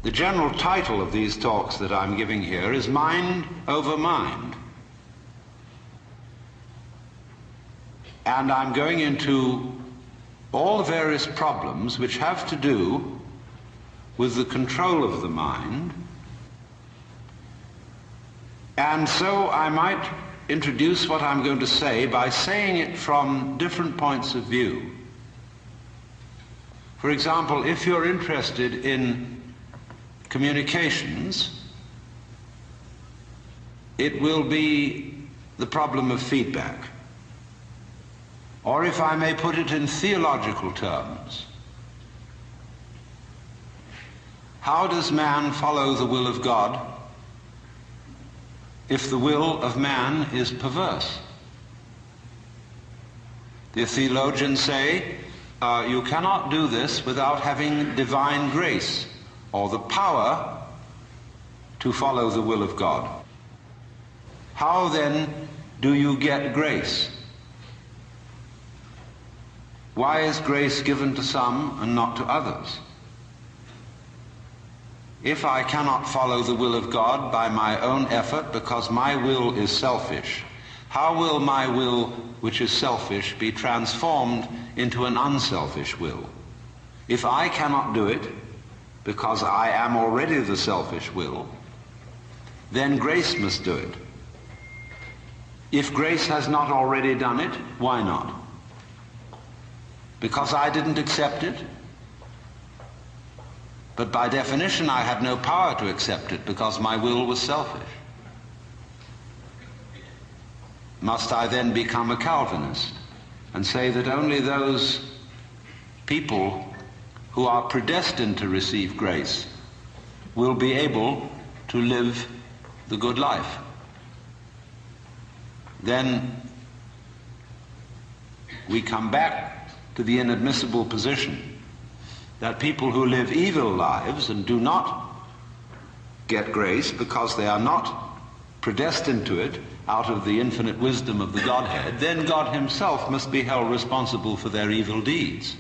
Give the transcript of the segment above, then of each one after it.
The general title of these talks that I'm giving here is Mind Over Mind. And I'm going into all the various problems which have to do with the control of the mind. And so I might introduce what I'm going to say by saying it from different points of view. For example, if you're interested in communications, it will be the problem of feedback. Or if I may put it in theological terms, how does man follow the will of God if the will of man is perverse? The theologians say, you cannot do this without having divine grace, or the power to follow the will of God. How then do you get grace? Why is grace given to some and not to others? If I cannot follow the will of God by my own effort because my will is selfish, how will my will, which is selfish, be transformed into an unselfish will? If I cannot do it because I am already the selfish will, then grace must do it. If grace has not already done it, why not? Because I didn't accept it? But by definition I had no power to accept it because my will was selfish. Must I then become a Calvinist and say that only those people who are predestined to receive grace will be able to live the good life? Then we come back to the inadmissible position that people who live evil lives and do not get grace because they are not predestined to it out of the infinite wisdom of the Godhead, then God himself must be held responsible for their evil deeds.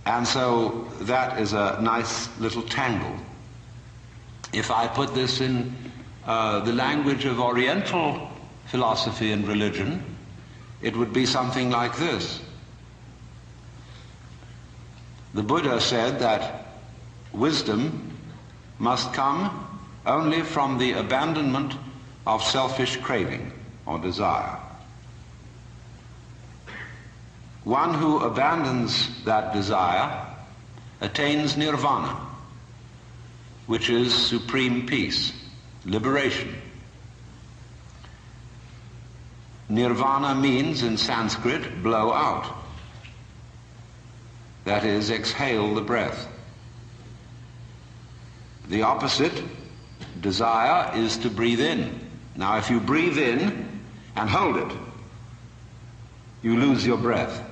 And so that is a nice little tangle. If I put this in the language of Oriental philosophy and religion, it would be something like this. The Buddha said that wisdom must come only from the abandonment of selfish craving or desire. One who abandons that desire attains nirvana, which is supreme peace, liberation. Nirvana means in Sanskrit blow out. That is, exhale the breath. The opposite, desire, is to breathe in. Now if you breathe in and hold it, you lose your breath.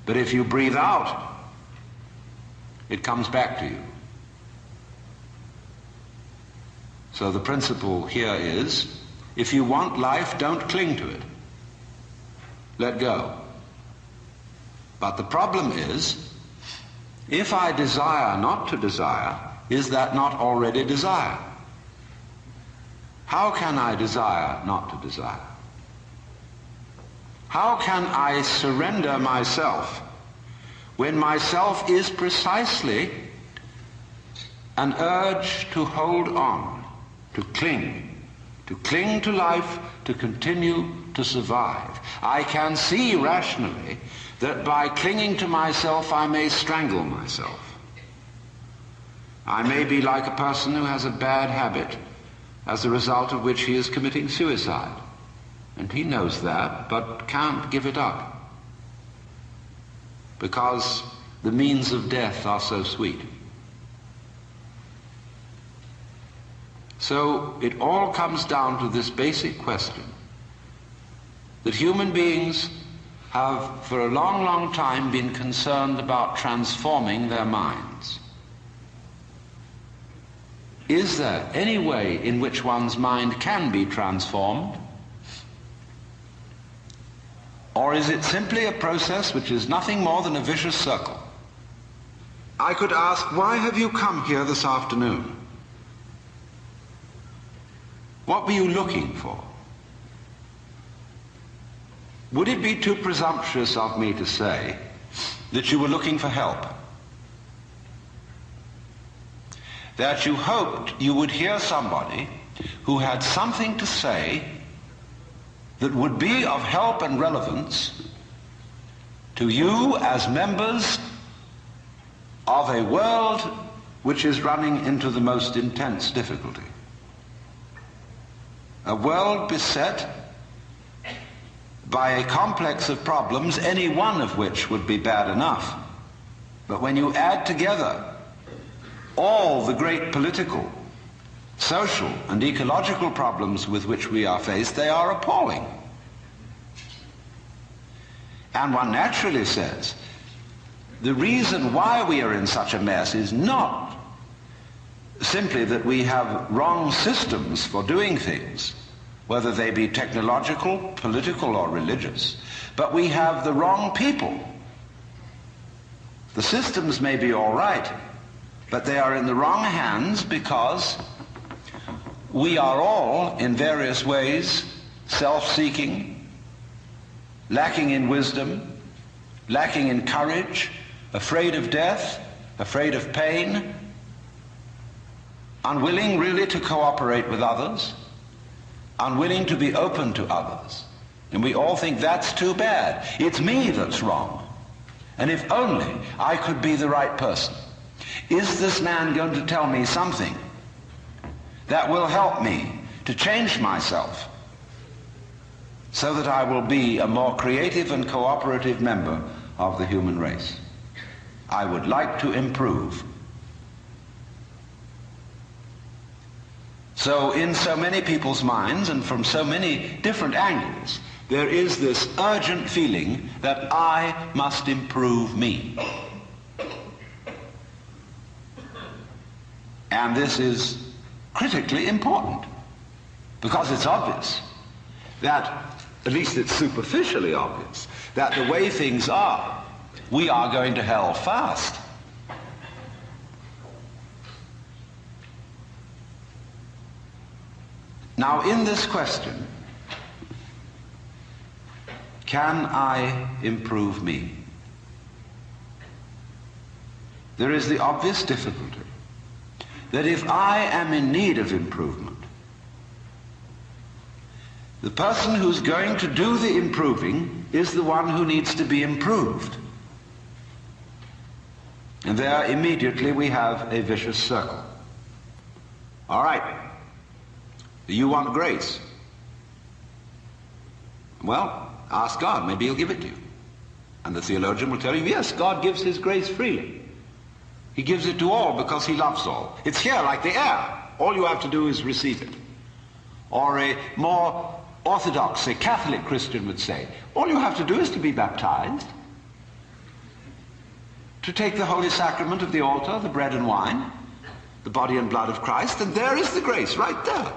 But if you breathe out, it comes back to you. So the principle here is, if you want life, don't cling to it. Let go. But the problem is, if I desire not to desire, is that not already desire? How can I desire not to desire? How can I surrender myself when myself is precisely an urge to hold on, to cling to life, to continue to survive? I can see rationally that by clinging to myself I may strangle myself. I may be like a person who has a bad habit, as a result of which he is committing suicide. And he knows that, but can't give it up, because the means of death are so sweet. So it all comes down to this basic question, that human beings have for a long, long time been concerned about transforming their minds. Is there any way in which one's mind can be transformed? Or is it simply a process which is nothing more than a vicious circle? I could ask, why have you come here this afternoon? What were you looking for? Would it be too presumptuous of me to say that you were looking for help? That you hoped you would hear somebody who had something to say that would be of help and relevance to you as members of a world which is running into the most intense difficulty. A world beset by a complex of problems, any one of which would be bad enough. But when you add together all the great political, social, and ecological problems with which we are faced, they are appalling. And one naturally says, the reason why we are in such a mess is not simply that we have wrong systems for doing things, whether they be technological, political, or religious, but we have the wrong people. The systems may be all right, but they are in the wrong hands because we are all, in various ways, self-seeking, lacking in wisdom, lacking in courage, afraid of death, afraid of pain, unwilling really to cooperate with others, unwilling to be open to others. And we all think that's too bad. It's me that's wrong. And if only I could be the right person. Is this man going to tell me something that will help me to change myself so that I will be a more creative and cooperative member of the human race? I would like to improve. So in so many people's minds and from so many different angles, there is this urgent feeling that I must improve me. And this is critically important because it's obvious that, at least it's superficially obvious, that the way things are, we are going to hell fast. Now, in this question, can I improve me? There is the obvious difficulty that if I am in need of improvement, the person who's going to do the improving is the one who needs to be improved. And there immediately we have a vicious circle. All right, you want grace? Well, ask God, maybe he'll give it to you. And the theologian will tell you, yes, God gives his grace freely. He gives it to all because he loves all. It's here like the air. All you have to do is receive it. Or a more orthodox, a Catholic Christian would say, all you have to do is to be baptized, to take the holy sacrament of the altar, the bread and wine, the body and blood of Christ, and there is the grace right there.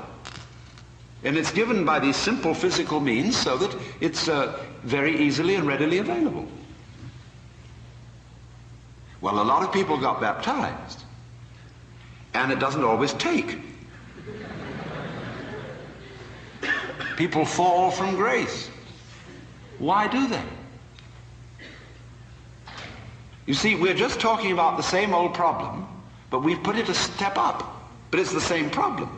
And it's given by these simple physical means so that it's very easily and readily available. Well, a lot of people got baptized, and it doesn't always take. People fall from grace. Why do they? You see, we're just talking about the same old problem, but we've put it a step up. But it's the same problem.